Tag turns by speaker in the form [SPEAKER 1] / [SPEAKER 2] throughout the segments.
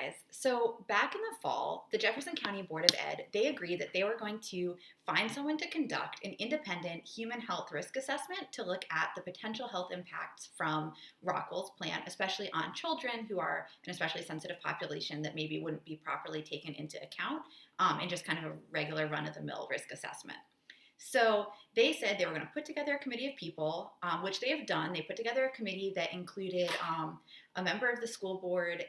[SPEAKER 1] guys. So back in the fall, the Jefferson County Board of Ed, they agreed that they were going to find someone to conduct an independent human health risk assessment to look at the potential health impacts from Rockwool's plant, especially on children who are an especially sensitive population that maybe wouldn't be properly taken into account in just kind of a regular run-of-the-mill risk assessment. So they said they were going to put together a committee of people, which they have done. They put together a committee that included a member of the school board,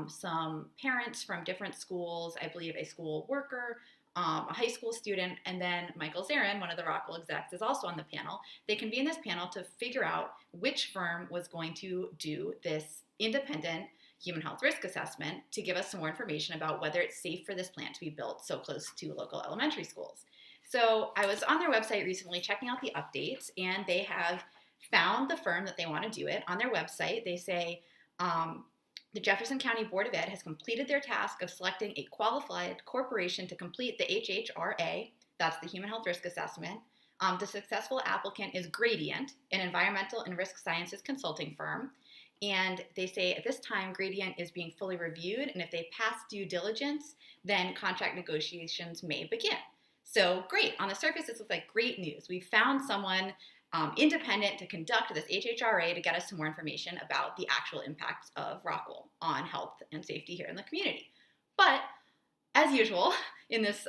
[SPEAKER 1] some parents from different schools, I believe a school worker, a high school student, and then Michael Zarin, one of the Rockwool execs, is also on the panel. They convened this panel to figure out which firm was going to do this independent human health risk assessment to give us some more information about whether it's safe for this plant to be built so close to local elementary schools. So I was on their website recently checking out the updates, and they have found the firm that they want to do it. On their website, they say the Jefferson County Board of Ed has completed their task of selecting a qualified corporation to complete the HHRA, that's the Human Health Risk Assessment. The successful applicant is Gradient, an environmental and risk sciences consulting firm. And they say at this time, Gradient is being fully reviewed, and if they pass due diligence, then contract negotiations may begin. So great, on the surface, this looks like great news. We found someone independent to conduct this HHRA to get us some more information about the actual impacts of Rockwool on health and safety here in the community. But as usual, in this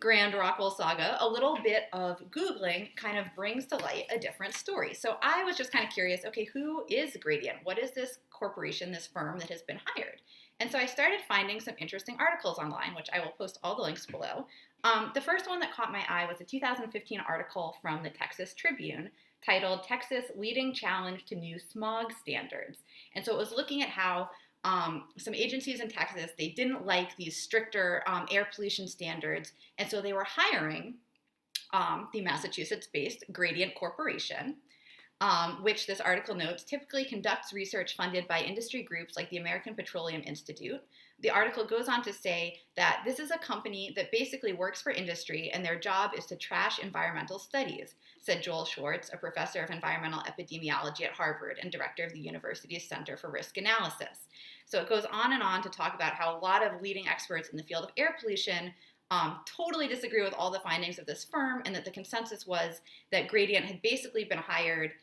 [SPEAKER 1] grand Rockwool saga, a little bit of Googling kind of brings to light a different story. So I was just kind of curious, okay, who is Gradient? What is this corporation, this firm that has been hired? And so I started finding some interesting articles online, which I will post all the links below. The first one that caught my eye was a 2015 article from the Texas Tribune titled Texas Leading Challenge to New Smog Standards. And so it was looking at how some agencies in Texas, they didn't like these stricter air pollution standards, and so they were hiring the Massachusetts-based Gradient Corporation, which this article notes typically conducts research funded by industry groups like the American Petroleum Institute. The article goes on to say that this is a company that basically works for industry, and their job is to trash environmental studies, said Joel Schwartz, a professor of environmental epidemiology at Harvard and director of the university's Center for Risk Analysis. So it goes on and on to talk about how a lot of leading experts in the field of air pollution totally disagree with all the findings of this firm, and that the consensus was that Gradient had basically been hired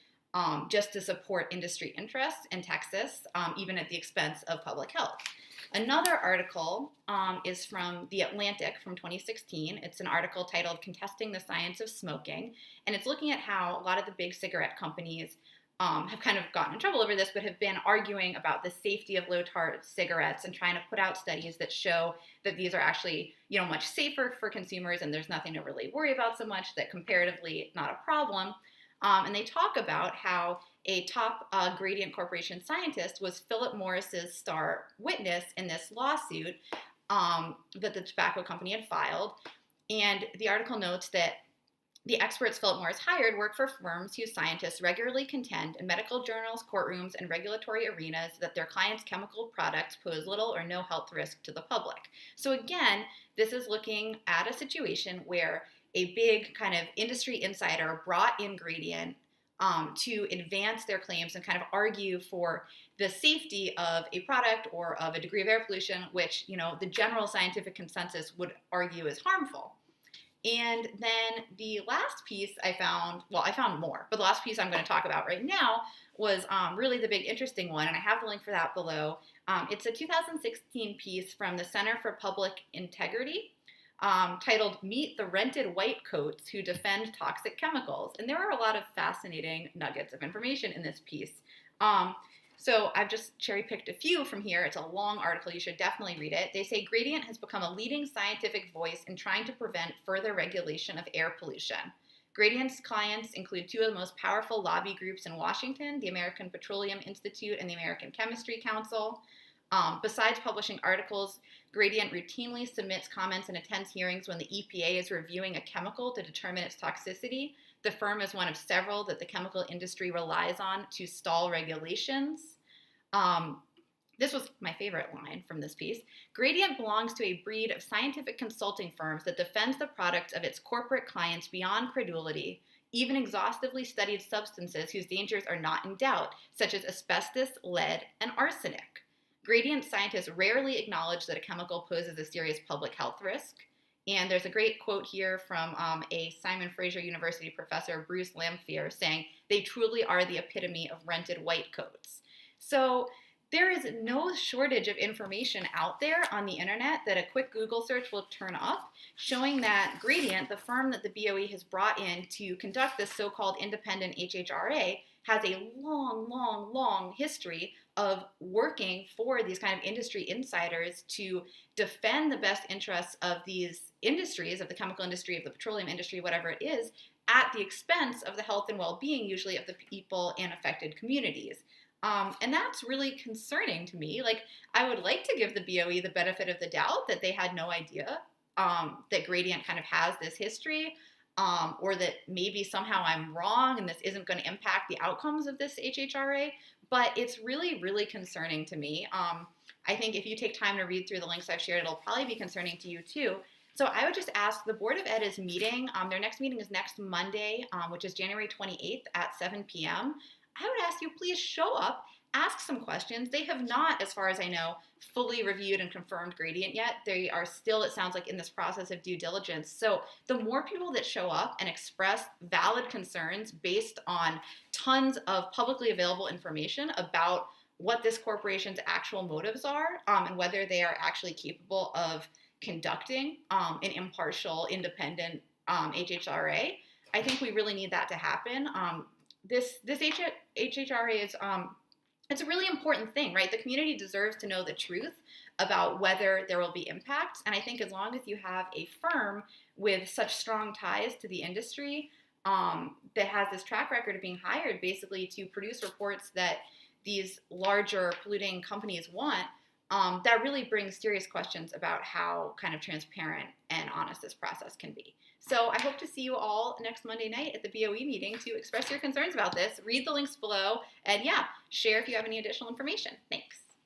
[SPEAKER 1] just to support industry interests in Texas, even at the expense of public health. Another article is from The Atlantic from 2016. It's an article titled Contesting the Science of Smoking, and it's looking at how a lot of the big cigarette companies have kind of gotten in trouble over this, but have been arguing about the safety of low-tar cigarettes and trying to put out studies that show that these are actually, much safer for consumers, and there's nothing to really worry about so much, that comparatively not a problem. And they talk about how a top Gradient Corporation scientist was Philip Morris's star witness in this lawsuit that the tobacco company had filed. And the article notes that the experts Philip Morris hired work for firms whose scientists regularly contend in medical journals, courtrooms, and regulatory arenas that their clients' chemical products pose little or no health risk to the public. So again, this is looking at a situation where a big kind of industry insider brought in Gradient to advance their claims and kind of argue for the safety of a product or of a degree of air pollution, which, the general scientific consensus would argue is harmful. And then the last piece I found more, but the last piece I'm going to talk about right now was really the big interesting one, and I have the link for that below. It's a 2016 piece from the Center for Public Integrity, titled Meet the Rented White Coats Who Defend Toxic Chemicals. And there are a lot of fascinating nuggets of information in this piece. So I've just cherry-picked a few from here. It's a long article. You should definitely read it. They say Gradient has become a leading scientific voice in trying to prevent further regulation of air pollution. Gradient's clients include two of the most powerful lobby groups in Washington, the American Petroleum Institute and the American Chemistry Council. Besides publishing articles, Gradient routinely submits comments and attends hearings when the EPA is reviewing a chemical to determine its toxicity. The firm is one of several that the chemical industry relies on to stall regulations. This was my favorite line from this piece. Gradient belongs to a breed of scientific consulting firms that defends the products of its corporate clients beyond credulity, even exhaustively studied substances whose dangers are not in doubt, such as asbestos, lead, and arsenic. Gradient scientists rarely acknowledge that a chemical poses a serious public health risk. And there's a great quote here from a Simon Fraser University professor, Bruce Lamphere, saying, "They truly are the epitome of rented white coats." So there is no shortage of information out there on the internet that a quick Google search will turn up, showing that Gradient, the firm that the BOE has brought in to conduct this so-called independent HHRA, has a long history of working for these kind of industry insiders to defend the best interests of these industries, of the chemical industry, of the petroleum industry, whatever it is, at the expense of the health and well-being, usually of the people in affected communities. And that's really concerning to me. Like, I would like to give the BOE the benefit of the doubt that they had no idea that Gradient kind of has this history, or that maybe somehow I'm wrong and this isn't going to impact the outcomes of this HHRA. But it's really concerning to me. I think if you take time to read through the links I've shared, it'll probably be concerning to you too. So I would just ask, the Board of Ed is meeting. Their next meeting is next Monday, which is January 28th at 7 p.m. I would ask you, please show up, ask some questions. They have not, as far as I know, fully reviewed and confirmed Gradient yet. They are still, it sounds like, in this process of due diligence. So the more people that show up and express valid concerns based on tons of publicly available information about what this corporation's actual motives are, and whether they are actually capable of conducting an impartial, independent HHRA, I think we really need that to happen. This HHRA is it's a really important thing, right? The community deserves to know the truth about whether there will be impacts. And I think as long as you have a firm with such strong ties to the industry that has this track record of being hired basically to produce reports that these larger polluting companies want, that really brings serious questions about how kind of transparent and honest this process can be. So I hope to see you all next Monday night at the BOE meeting to express your concerns about this. Read the links below, and yeah, share if you have any additional information. Thanks.